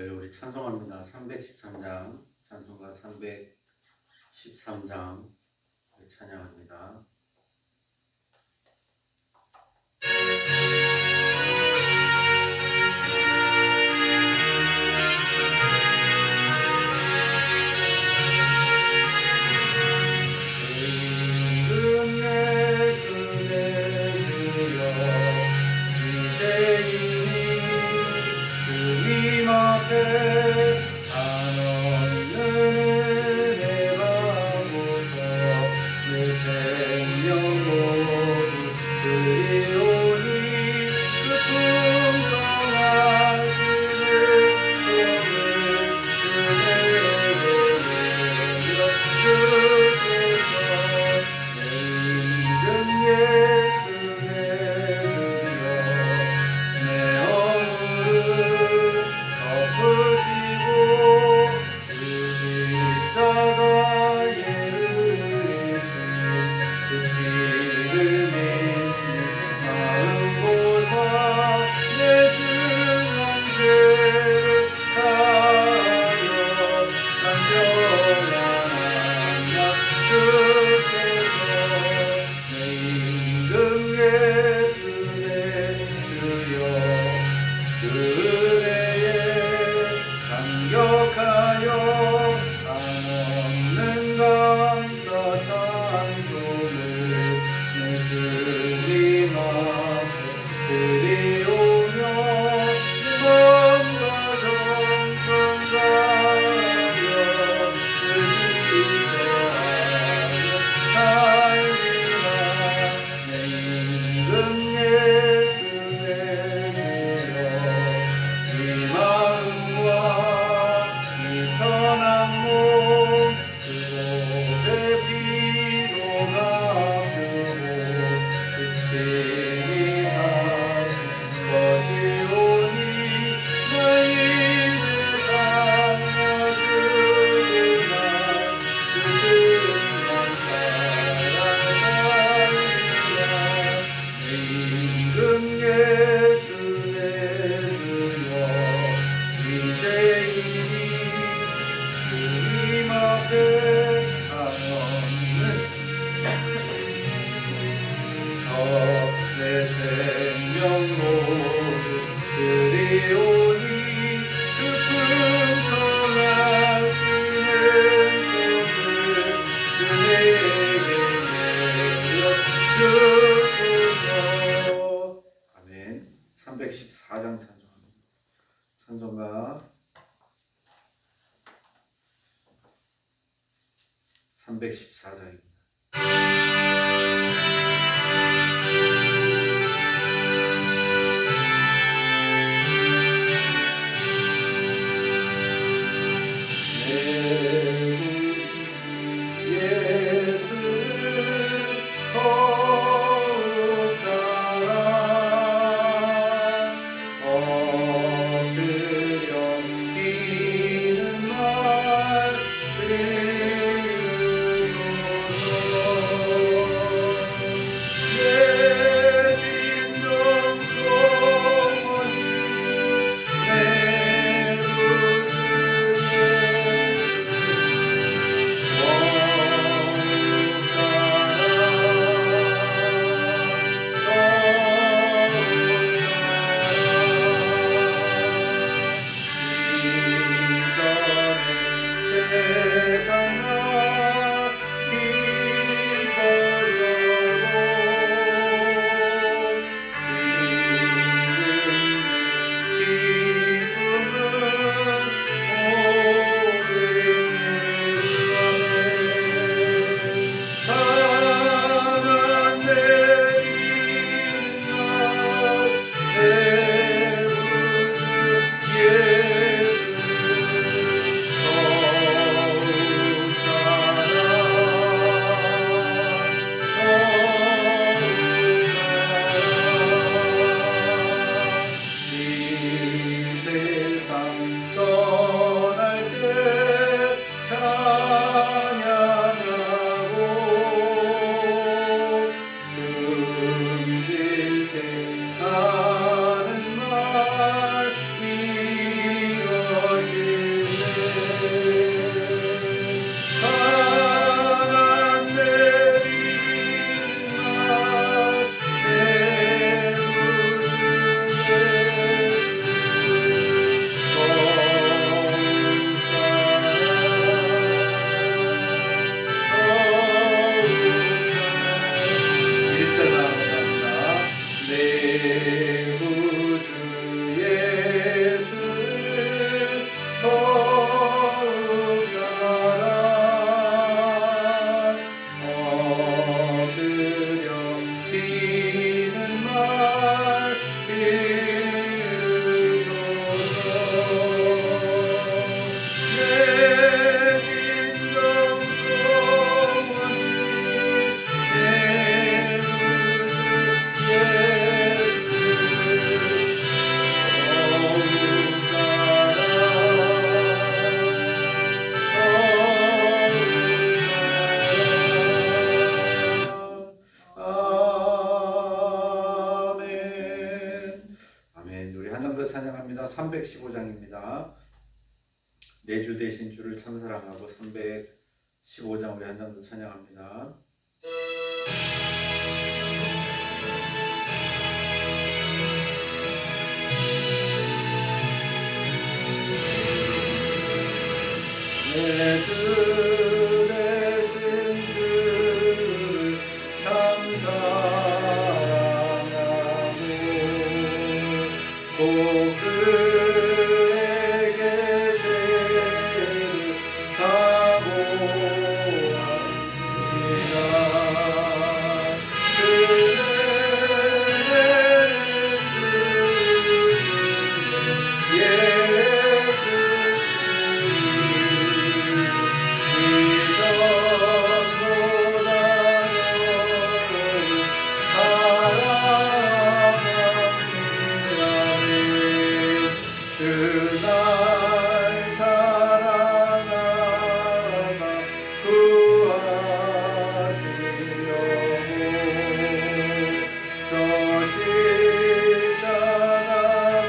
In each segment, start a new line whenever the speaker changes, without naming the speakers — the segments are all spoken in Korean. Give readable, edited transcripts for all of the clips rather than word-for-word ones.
우리 찬송합니다. 313장, 찬송가 313장 찬양합니다. 아멘. 314장 찬송합니다. 찬송가 314장입니다.
내
구주 예수를 더욱 사랑 엎드려 비는 말 들으소서. 내 진정 소원이 내 구주 아멘. 우리 한 장 더 찬양합니다. 315장입니다. 내 주 되신 주를 참 사랑하고 315장 우리 한 장 더 찬양합니다. 내 주 되신 주를 참 사랑하고 꼭 그에게 죄를 다보합니다. 주날 사랑하사 구하시려고 저 십자가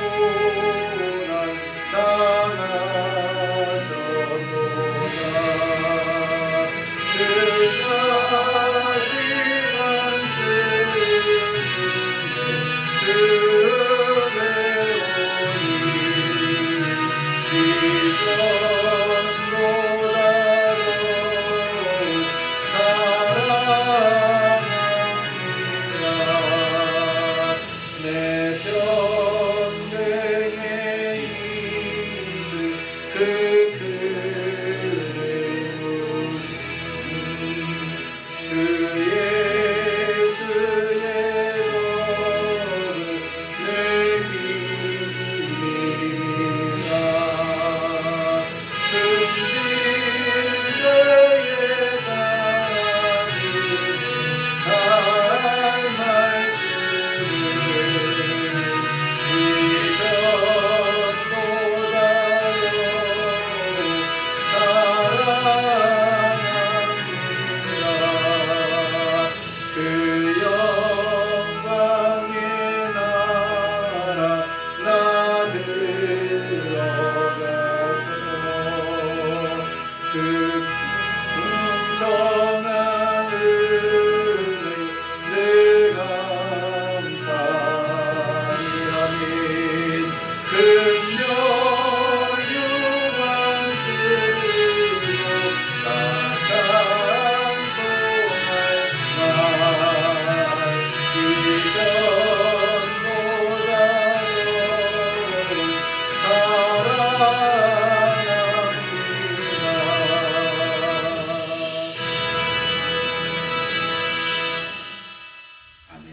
고난 당하셨도다. 그가 시간 쓰시네 주의 내 평생의 이슬 그 그림은 주 예수의 법을 늘 기립니다. 숨질 때에 닿는 달 말씀을 이전보다도 사랑합니다. 그 영광의 나라 나 들어가서 그 풍성한 은혜 늘 감사하니 금요 유관 쓰고 나 찬송할 날 이전보다도 사랑합니다. 아멘.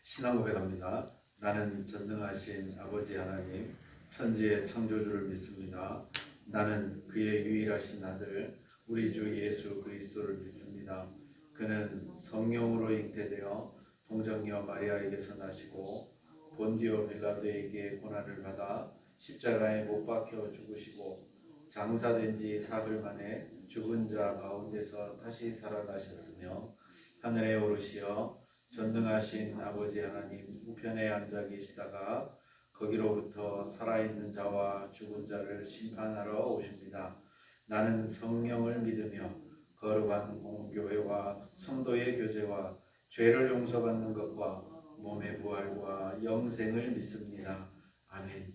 신앙 고백합니다. 나는 전능하신 아버지 하나님, 천지의 창조주를 믿습니다. 나는 그의 유일하신 아들, 우리 주 예수 그리스도를 믿습니다. 그는 성령으로 잉태되어 동정녀 마리아에게서 나시고 본디오 빌라도에게 고난을 받아 십자가에 못 박혀 죽으시고 장사된 지 사흘 만에 죽은 자 가운데서 다시 살아나셨으며 하늘에 오르시어 전능하신 아버지 하나님 우편에 앉아 계시다가 거기로부터 살아있는 자와 죽은 자를 심판하러 오십니다. 나는 성령을 믿으며 거룩한 공교회와 성도의 교제와 죄를 용서받는 것과 몸의 부활과 영생을 믿습니다. 아멘.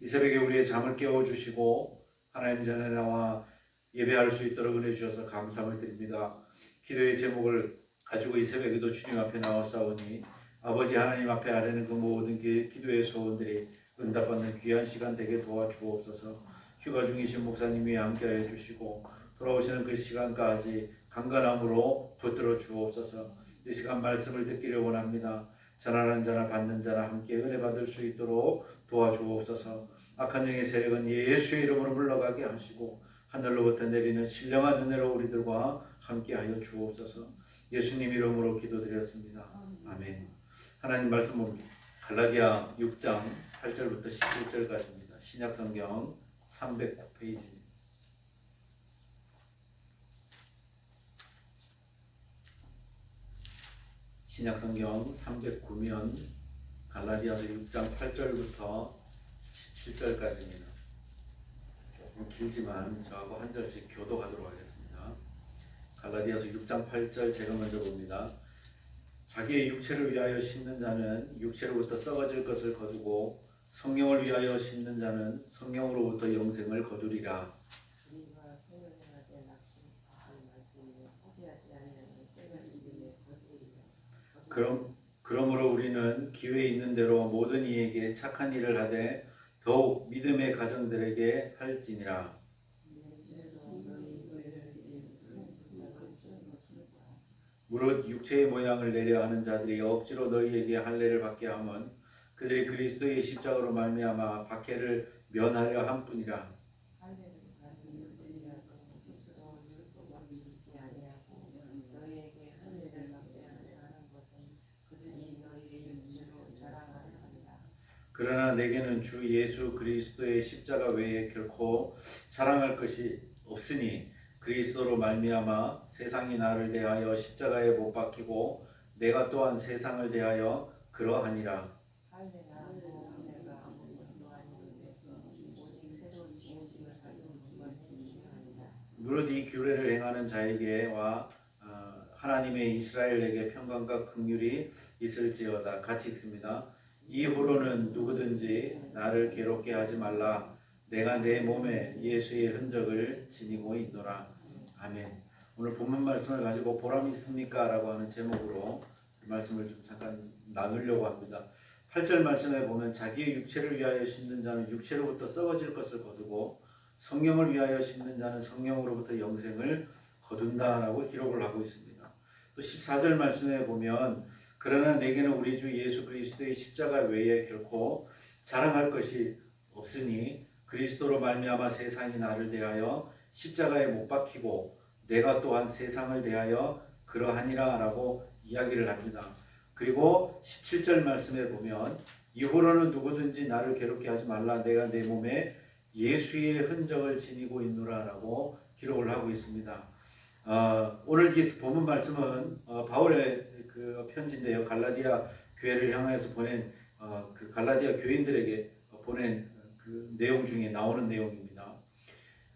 이 새벽에 우리의 잠을 깨워주시고 하나님 전에 나와 예배할 수 있도록 은혜 주셔서 감사함을 드립니다. 기도의 제목을 가지고 이 새벽에도 주님 앞에 나왔사오니 아버지 하나님 앞에 아뢰는 그 모든 기도의 소원들이 응답받는 귀한 시간 되게 도와주옵소서. 휴가 중이신 목사님이 함께해 주시고 돌아오시는 그 시간까지 강건함으로 붙들어 주옵소서. 이 시간 말씀을 듣기를 원합니다. 전하는 자나 받는 자나 함께 은혜 받을 수 있도록 도와주옵소서. 악한 영의 세력은 예수의 이름으로 물러가게 하시고 하늘로부터 내리는 신령한 은혜로 우리들과 함께하여 주옵소서. 예수님 이름으로 기도드렸습니다. 아멘. 하나님 말씀 봅니다. 갈라디아 6장 8절부터 17절까지입니다. 신약성경 309페이지입니다. 신약성경 309면 갈라디아서 6장 8절부터 17절까지입니다. 조금 길지만 저하고 한 절씩 교도하도록 하겠습니다. 갈라디아서 6장 8절 제가 먼저 봅니다. 자기의 육체를 위하여 심는 자는 육체로부터 썩어질 것을 거두고 성령을 위하여 심는 자는 성령으로부터 영생을 거두리라. 그러므로 우리는 기회 있는 대로 모든 이에게 착한 일을 하되 더욱 믿음의 가정들에게 할지니라. 무릇 육체의 모양을 내려 하는 자들이 억지로 너희에게 할례를 받게 하면 그들이 그리스도의 십자가로 말미암아 박해를 면하려 함뿐이라. 그러나 내게는 주 예수 그리스도의 십자가 외에 결코 자랑할 것이 없으니 그리스도로 말미암아 세상이 나를 대하여 십자가에 못 박히고 내가 또한 세상을 대하여 그러하니라. 무릇 이 규례를 행하는 자에게와 하나님의 이스라엘에게 평강과 긍휼이 있을지어다. 같이 읽습니다. 이후로는 누구든지 나를 괴롭게 하지 말라. 내가 내 몸에 예수의 흔적을 지니고 있노라. 아멘. 오늘 본문 말씀을 가지고 보람이 있습니까? 라고 하는 제목으로 말씀을 좀 잠깐 나누려고 합니다. 8절 말씀에 보면 자기의 육체를 위하여 심는 자는 육체로부터 썩어질 것을 거두고 성령을 위하여 심는 자는 성령으로부터 영생을 거둔다라고 기록을 하고 있습니다. 또 14절 말씀에 보면 그러나 내게는 우리 주 예수 그리스도의 십자가 외에 결코 자랑할 것이 없으니 그리스도로 말미암아 세상이 나를 대하여 십자가에 못 박히고 내가 또한 세상을 대하여 그러하니라 라고 이야기를 합니다. 그리고 17절 말씀에 보면 이후로는 누구든지 나를 괴롭게 하지 말라. 내가 내 몸에 예수의 흔적을 지니고 있노라 라고 기록을 하고 있습니다. 오늘 이 본문 말씀은 바울의 그 편지인데요. 갈라디아 교회를 향해서 보낸 그 갈라디아 교인들에게 보낸 그 내용 중에 나오는 내용입니다.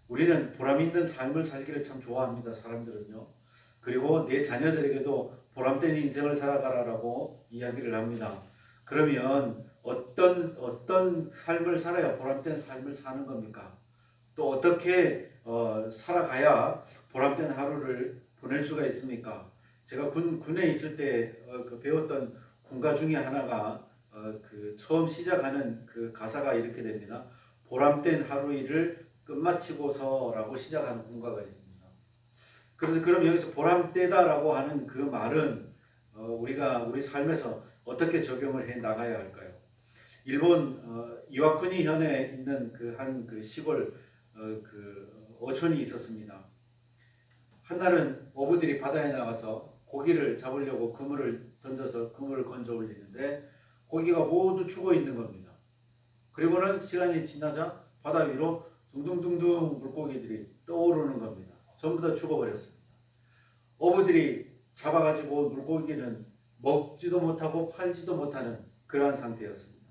우리는 보람 있는 삶을 살기를 참 좋아합니다. 사람들은요. 그리고 내 자녀들에게도 보람된 인생을 살아가라라고 이야기를 합니다. 그러면 어떤 삶을 살아야 보람된 삶을 사는 겁니까? 또 어떻게 살아가야 보람된 하루를 보낼 수가 있습니까? 제가 군에 있을 때 그 배웠던 군가 중에 하나가 그 처음 시작하는 그 가사가 이렇게 됩니다. 보람된 하루 일을 끝마치고서라고 시작하는 군가가 있습니다. 그래서 그럼 여기서 보람되다라고 하는 그 말은 우리가 우리 삶에서 어떻게 적용을 해 나가야 할까요? 일본 이와쿠니 현에 있는 그 한 그 시골 그 어촌이 있었습니다. 한날은 어부들이 바다에 나가서 고기를 잡으려고 그물을 던져서 그물을 건져 올리는데 고기가 모두 죽어 있는 겁니다. 그리고는 시간이 지나자 바다 위로 둥둥둥둥 물고기들이 떠오르는 겁니다. 전부 다 죽어버렸습니다. 어부들이 잡아가지고 물고기는 먹지도 못하고 팔지도 못하는 그러한 상태였습니다.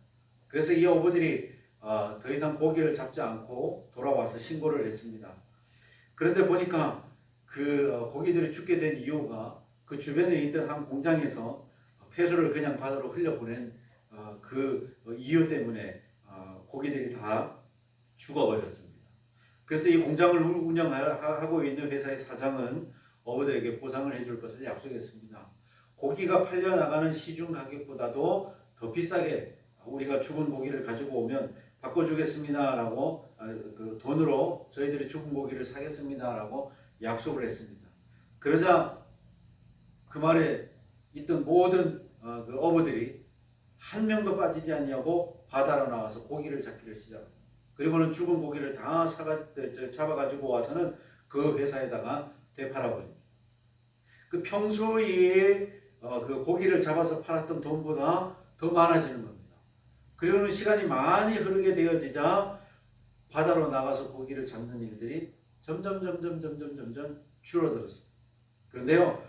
그래서 이 어부들이 더 이상 고기를 잡지 않고 돌아와서 신고를 했습니다. 그런데 보니까 그 고기들이 죽게 된 이유가 그 주변에 있던 한 공장에서 폐수를 그냥 바다로 흘려보낸 그 이유 때문에 고기들이 다 죽어버렸습니다. 그래서 이 공장을 운영하고 있는 회사의 사장은 어부들에게 보상을 해줄 것을 약속했습니다. 고기가 팔려나가는 시중 가격보다도 더 비싸게 우리가 죽은 고기를 가지고 오면 바꿔주겠습니다 라고 그 돈으로 저희들이 죽은 고기를 사겠습니다 라고 약속을 했습니다. 그러자 그 말에 있던 모든 그 어부들이 한 명도 빠지지 않냐고 바다로 나와서 고기를 잡기를 시작합니다. 그리고는 죽은 고기를 다 잡아가지고 와서는 그 회사에다가 되팔아버립니다. 그 평소에 그 고기를 잡아서 팔았던 돈보다 더 많아지는 겁니다. 그리고는 시간이 많이 흐르게 되어지자 바다로 나가서 고기를 잡는 일들이 점점 줄어들었습니다. 그런데요,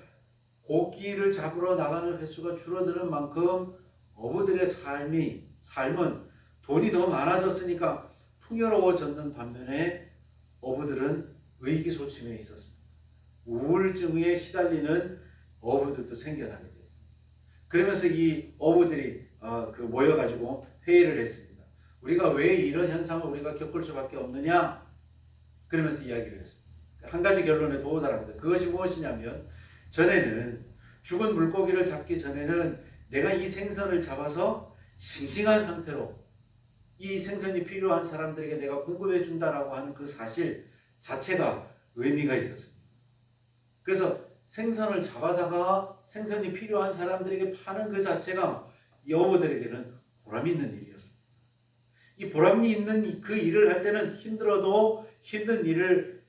고기를 잡으러 나가는 횟수가 줄어드는 만큼 어부들의 삶은 돈이 더 많아졌으니까 풍요로워졌는 반면에 어부들은 의기소침해 있었습니다. 우울증에 시달리는 어부들도 생겨나게 됐습니다. 그러면서 이 어부들이 모여가지고 회의를 했습니다. 우리가 왜 이런 현상을 우리가 겪을 수밖에 없느냐? 그러면서 이야기를 했습니다. 한 가지 결론에 도달합니다. 그것이 무엇이냐면, 전에는 죽은 물고기를 잡기 전에는 내가 이 생선을 잡아서 싱싱한 상태로 이 생선이 필요한 사람들에게 내가 공급해 준다라고 하는 그 사실 자체가 의미가 있었습니다. 그래서 생선을 잡아다가 생선이 필요한 사람들에게 파는 그 자체가 이 어부들에게는 보람이 있는 일이었습니다. 이 보람이 있는 그 일을 할 때는 힘들어도 힘든 일을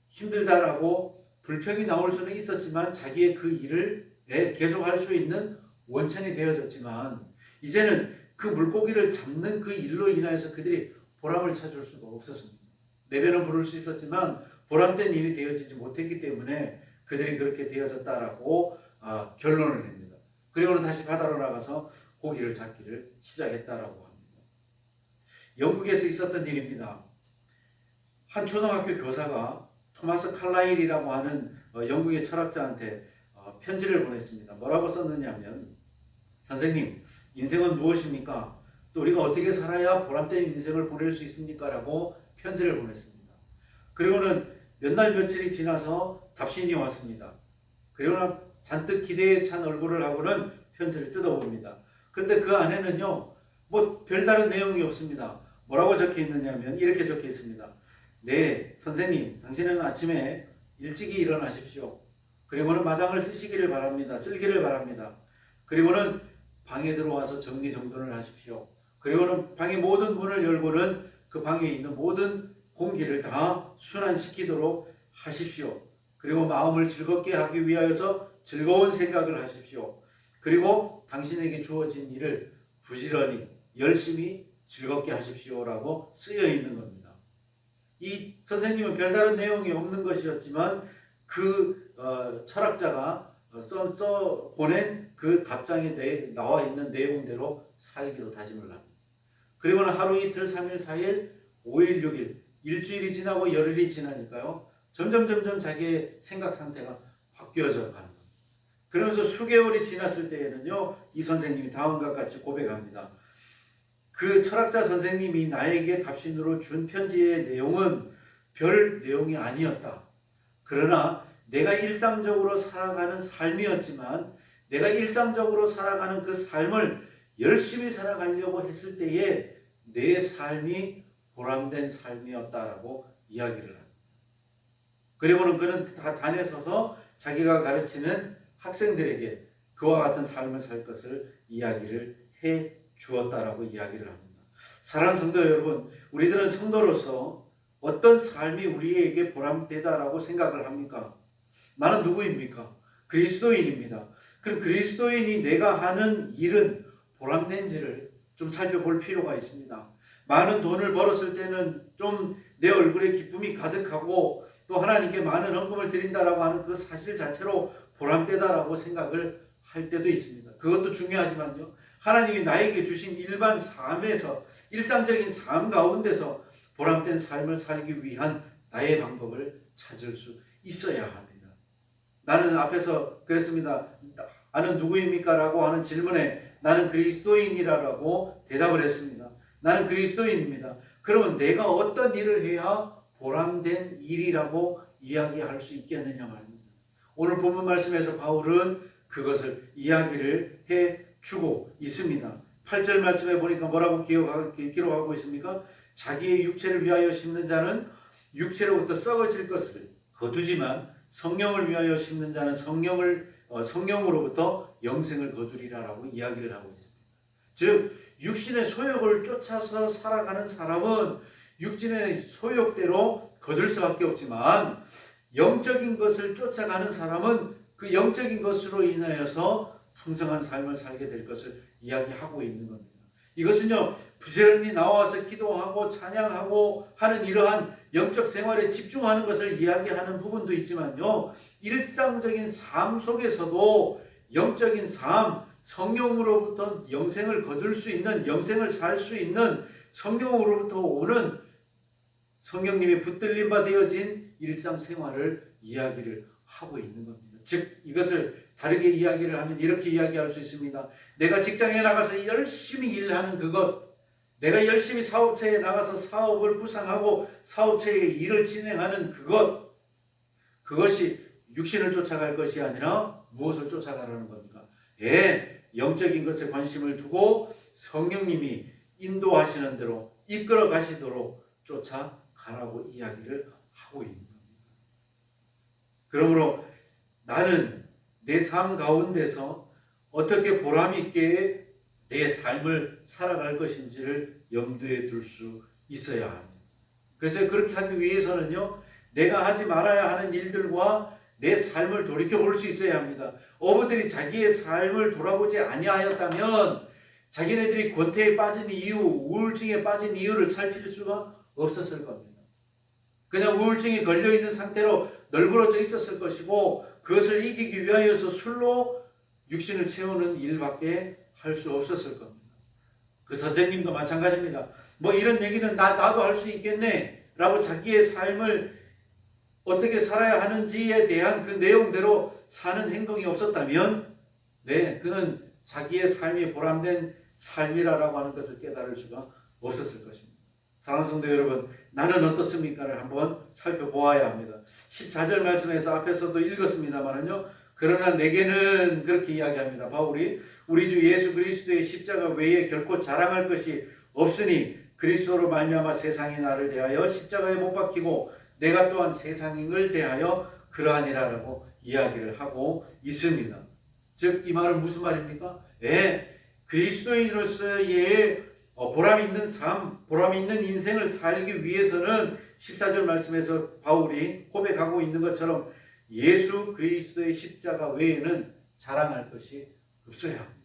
힘들다라고 불평이 나올 수는 있었지만 자기의 그 일을 계속 할 수 있는 원천이 되어졌지만, 이제는 그 물고기를 잡는 그 일로 인하여서 그들이 보람을 찾을 수가 없었습니다. 내배는 부를 수 있었지만 보람된 일이 되어지지 못했기 때문에 그들이 그렇게 되어졌다라고 결론을 냅니다. 그리고는 다시 바다로 나가서 고기를 잡기를 시작했다라고 합니다. 영국에서 있었던 일입니다. 한 초등학교 교사가 토마스 칼라일이라고 하는 영국의 철학자한테 편지를 보냈습니다. 뭐라고 썼느냐면, 선생님, 인생은 무엇입니까? 또 우리가 어떻게 살아야 보람된 인생을 보낼 수 있습니까? 라고 편지를 보냈습니다. 그리고는 몇 날 며칠이 지나서 답신이 왔습니다. 그리고는 잔뜩 기대에 찬 얼굴을 하고는 편지를 뜯어봅니다. 그런데 그 안에는요, 뭐 별다른 내용이 없습니다. 뭐라고 적혀 있느냐면 이렇게 적혀 있습니다. 네, 선생님, 당신은 아침에 일찍이 일어나십시오. 그리고는 마당을 쓸기를 바랍니다. 그리고는 방에 들어와서 정리정돈을 하십시오. 그리고는 방의 모든 문을 열고는 그 방에 있는 모든 공기를 다 순환시키도록 하십시오. 그리고 마음을 즐겁게 하기 위하여서 즐거운 생각을 하십시오. 그리고 당신에게 주어진 일을 부지런히 열심히 즐겁게 하십시오라고 쓰여 있는 겁니다. 이 선생님은 별다른 내용이 없는 것이었지만 그 철학자가 보낸 그 답장에 나와 있는 내용대로 살기로 다짐을 합니다. 그리고는 하루 이틀 3일 4일 5일 6일 일주일이 지나고 열흘이 지나니까요, 점점 자기의 생각 상태가 바뀌어져 가는 겁니다. 그러면서 수개월이 지났을 때에는요, 이 선생님이 다음과 같이 고백합니다. 그 철학자 선생님이 나에게 답신으로 준 편지의 내용은 별 내용이 아니었다. 그러나 내가 일상적으로 살아가는 삶이었지만 내가 일상적으로 살아가는 그 삶을 열심히 살아가려고 했을 때에 내 삶이 보람된 삶이었다라고 이야기를 합니다. 그리고는 그는 단에 서서 자기가 가르치는 학생들에게 그와 같은 삶을 살 것을 이야기를 해 주었다라고 이야기를 합니다. 사랑하는 성도 여러분, 우리들은 성도로서 어떤 삶이 우리에게 보람되다라고 생각을 합니까? 나는 누구입니까? 그리스도인입니다. 그럼 그리스도인이 내가 하는 일은 보람된지를 좀 살펴볼 필요가 있습니다. 많은 돈을 벌었을 때는 좀 내 얼굴에 기쁨이 가득하고 또 하나님께 많은 헌금을 드린다라고 하는 그 사실 자체로 보람되다라고 생각을 할 때도 있습니다. 그것도 중요하지만요, 하나님이 나에게 주신 일반 삶에서, 일상적인 삶 가운데서 보람된 삶을 살기 위한 나의 방법을 찾을 수 있어야 합니다. 나는 앞에서 그랬습니다. 나는 누구입니까? 라고 하는 질문에 나는 그리스도인이라고 대답을 했습니다. 나는 그리스도인입니다. 그러면 내가 어떤 일을 해야 보람된 일이라고 이야기할 수 있겠느냐 말입니다. 오늘 본문 말씀에서 바울은 그것을 이야기를 해주고 있습니다. 8절 말씀에 보니까 뭐라고 기록하고 있습니까? 자기의 육체를 위하여 심는 자는 육체로부터 썩어질 것을 거두지만 성령을 위하여 심는 자는 성령으로부터 영생을 거두리라라고 이야기를 하고 있습니다. 즉 육신의 소욕을 쫓아서 살아가는 사람은 육신의 소욕대로 거둘 수밖에 없지만 영적인 것을 쫓아가는 사람은 그 영적인 것으로 인하여서 풍성한 삶을 살게 될 것을 이야기하고 있는 겁니다. 이것은요, 부지런히 나와서 기도하고 찬양하고 하는 이러한 영적 생활에 집중하는 것을 이야기하는 부분도 있지만요, 일상적인 삶 속에서도 영적인 삶, 성령으로부터 영생을 거둘 수 있는, 영생을 살 수 있는 성령으로부터 오는 성령님이 붙들림 바 되어진 일상생활을 이야기를 하고 있는 겁니다. 즉 이것을 다르게 이야기를 하면 이렇게 이야기할 수 있습니다. 내가 직장에 나가서 열심히 일하는 그것, 내가 열심히 사업체에 나가서 사업을 구상하고 사업체의 일을 진행하는 그것이 육신을 쫓아갈 것이 아니라 무엇을 쫓아가라는 겁니까? 영적인 것에 관심을 두고 성령님이 인도하시는 대로 이끌어 가시도록 쫓아가라고 이야기를 하고 있는 겁니다. 그러므로 나는 내 삶 가운데서 어떻게 보람있게 내 삶을 살아갈 것인지를 염두에 둘 수 있어야 합니다. 그래서 그렇게 하기 위해서는요, 내가 하지 말아야 하는 일들과 내 삶을 돌이켜볼 수 있어야 합니다. 어부들이 자기의 삶을 돌아보지 아니하였다면 자기네들이 권태에 빠진 이유, 우울증에 빠진 이유를 살필 수가 없었을 겁니다. 그냥 우울증이 걸려있는 상태로 널브러져 있었을 것이고 그것을 이기기 위하여서 술로 육신을 채우는 일밖에 할 수 없었을 겁니다. 그 선생님도 마찬가지입니다. 뭐 이런 얘기는 나도 할 수 있겠네 라고 자기의 삶을 어떻게 살아야 하는지에 대한 그 내용대로 사는 행동이 없었다면 그는 자기의 삶이 보람된 삶이라고 하는 것을 깨달을 수가 없었을 것입니다. 사랑하는 성도 여러분, 나는 어떻습니까를 한번 살펴보아야 합니다. 14절 말씀에서 앞에서도 읽었습니다만은요, 그러나 내게는 그렇게 이야기합니다. 바울이 우리 주 예수 그리스도의 십자가 외에 결코 자랑할 것이 없으니 그리스도로 말미암아 세상이 나를 대하여 십자가에 못 박히고 내가 또한 세상을 대하여 그러하니라라고 이야기를 하고 있습니다. 즉 이 말은 무슨 말입니까? 그리스도인으로서의 보람 있는 삶, 보람 있는 인생을 살기 위해서는 14절 말씀에서 바울이 고백하고 있는 것처럼 예수 그리스도의 십자가 외에는 자랑할 것이 없어야 합니다.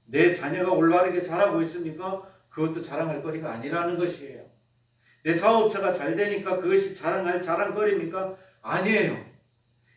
내 자녀가 올바르게 자라고 있습니까? 그것도 자랑할 거리가 아니라는 것이에요. 내 사업체가 잘 되니까 그것이 자랑할 자랑거리입니까? 아니에요.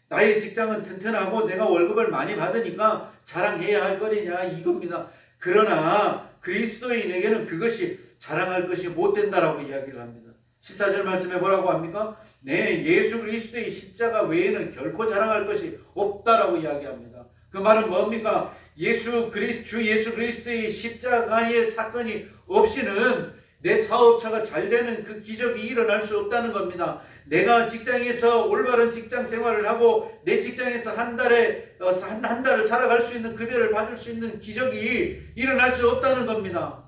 나의 직장은 튼튼하고 내가 월급을 많이 받으니까 자랑해야 할 거리냐 이겁니다. 그러나 그리스도인에게는 그것이 자랑할 것이 못 된다라고 이야기를 합니다. 14절 말씀에 뭐라고 합니까? 예수 그리스도의 십자가 외에는 결코 자랑할 것이 없다라고 이야기합니다. 그 말은 뭡니까? 주 예수 그리스도의 십자가의 사건이 없이는 내 사업차가 잘 되는 그 기적이 일어날 수 없다는 겁니다. 내가 직장에서 올바른 직장 생활을 하고 내 직장에서 한 달을 살아갈 수 있는 급여를 받을 수 있는 기적이 일어날 수 없다는 겁니다.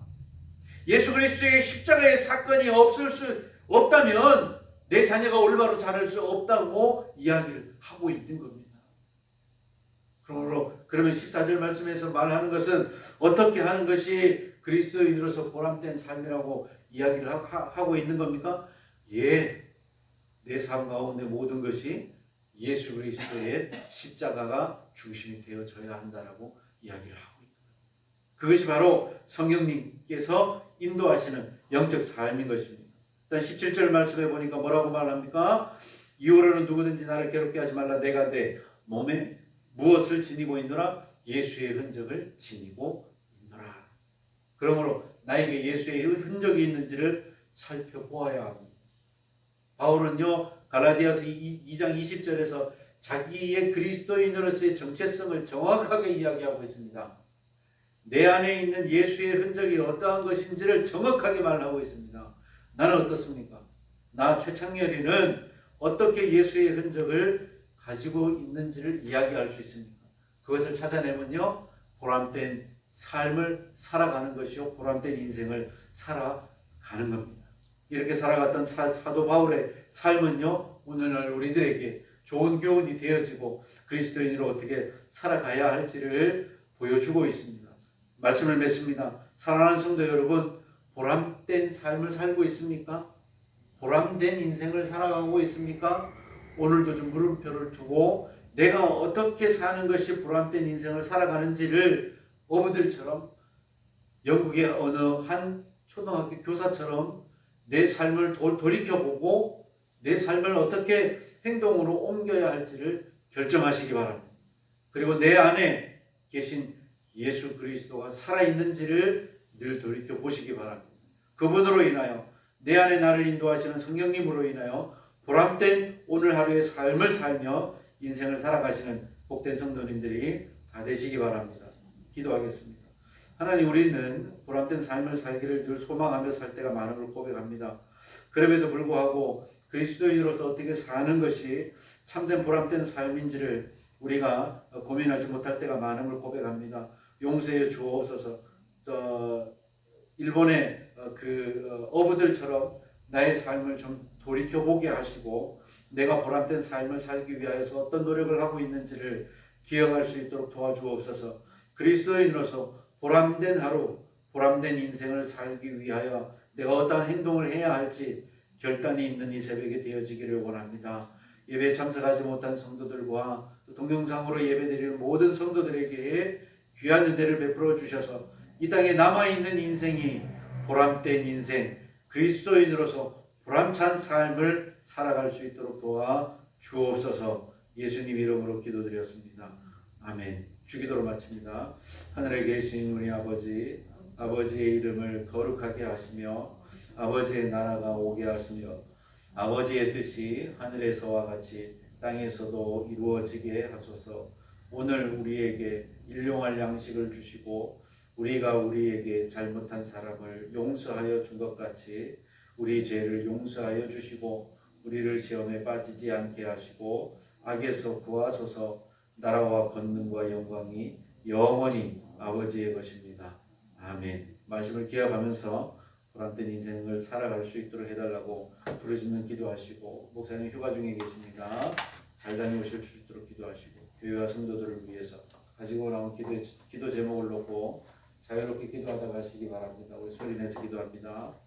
예수 그리스도의 십자가의 사건이 없을 수 없다면 내 자녀가 올바로 자랄 수 없다고 이야기를 하고 있는 겁니다. 그러면 14절 말씀에서 말하는 것은 어떻게 하는 것이 그리스도인으로서 보람된 삶이라고 이야기를 하고 있는 겁니까? 내 삶 가운데 모든 것이 예수 그리스도의 십자가가 중심이 되어져야 한다라고 이야기를 하고 있습니다. 그것이 바로 성령님께서 인도하시는 영적 삶인 것입니다. 일단 17절 말씀에 보니까 뭐라고 말합니까? 이후로는 누구든지 나를 괴롭게 하지 말라. 내가 내 몸에 무엇을 지니고 있노라? 예수의 흔적을 지니고 있노라. 그러므로 나에게 예수의 흔적이 있는지를 살펴보아야 합니다. 바울은요, 갈라디아서 2장 20절에서 자기의 그리스도인으로서의 정체성을 정확하게 이야기하고 있습니다. 내 안에 있는 예수의 흔적이 어떠한 것인지를 정확하게 말하고 있습니다. 나는 어떻습니까? 나 최창렬이는 어떻게 예수의 흔적을 가지고 있는지를 이야기할 수 있습니까? 그것을 찾아내면요, 보람된 삶을 살아가는 것이요, 보람된 인생을 살아가는 겁니다. 이렇게 살아갔던 사도 바울의 삶은요, 오늘날 우리들에게 좋은 교훈이 되어지고 그리스도인으로 어떻게 살아가야 할지를 보여주고 있습니다. 말씀을 맺습니다. 사랑하는 성도 여러분, 보람된 삶을 살고 있습니까? 보람된 인생을 살아가고 있습니까? 오늘도 좀 물음표를 두고 내가 어떻게 사는 것이 보람된 인생을 살아가는지를 어부들처럼, 영국의 어느 한 초등학교 교사처럼 내 삶을 돌이켜보고 내 삶을 어떻게 행동으로 옮겨야 할지를 결정하시기 바랍니다. 그리고 내 안에 계신 예수 그리스도가 살아있는지를 늘 돌이켜보시기 바랍니다. 그분으로 인하여, 내 안에 나를 인도하시는 성령님으로 인하여 보람된 오늘 하루의 삶을 살며 인생을 살아가시는 복된 성도님들이 다 되시기 바랍니다. 기도하겠습니다. 하나님, 우리는 보람된 삶을 살기를 늘 소망하며 살 때가 많은 걸 고백합니다. 그럼에도 불구하고 그리스도인으로서 어떻게 사는 것이 참된 보람된 삶인지를 우리가 고민하지 못할 때가 많은 걸 고백합니다. 용서해 주옵소서. 일본의 어부들처럼 나의 삶을 좀 돌이켜보게 하시고 내가 보람된 삶을 살기 위하여서 어떤 노력을 하고 있는지를 기억할 수 있도록 도와주옵소서. 그리스도인으로서 보람된 하루, 보람된 인생을 살기 위하여 내가 어떠한 행동을 해야 할지 결단이 있는 이 새벽에 되어지기를 원합니다. 예배에 참석하지 못한 성도들과 동영상으로 예배드리는 모든 성도들에게 귀한 은혜를 베풀어 주셔서 이 땅에 남아있는 인생이 보람된 인생, 그리스도인으로서 보람찬 삶을 살아갈 수 있도록 도와 주옵소서. 예수님 이름으로 기도드렸습니다. 아멘. 주기도로 마칩니다. 하늘에 계신 우리 아버지, 아버지의 이름을 거룩하게 하시며 아버지의 나라가 오게 하시며 아버지의 뜻이 하늘에서와 같이 땅에서도 이루어지게 하소서. 오늘 우리에게 일용할 양식을 주시고 우리가 우리에게 잘못한 사람을 용서하여 준 것 같이 우리 죄를 용서하여 주시고 우리를 시험에 빠지지 않게 하시고 악에서 구하소서. 나라와 권능과 영광이 영원히 아버지의 것입니다. 아멘. 말씀을 기억하면서 보람된 인생을 살아갈 수 있도록 해달라고 부르짖는 기도하시고, 목사님 휴가 중에 계십니다. 잘 다녀오실 수 있도록 기도하시고, 교회와 성도들을 위해서 가지고 나온 기도 제목을 놓고 자유롭게 기도하다 가시기 바랍니다. 우리 소리 내서 기도합니다.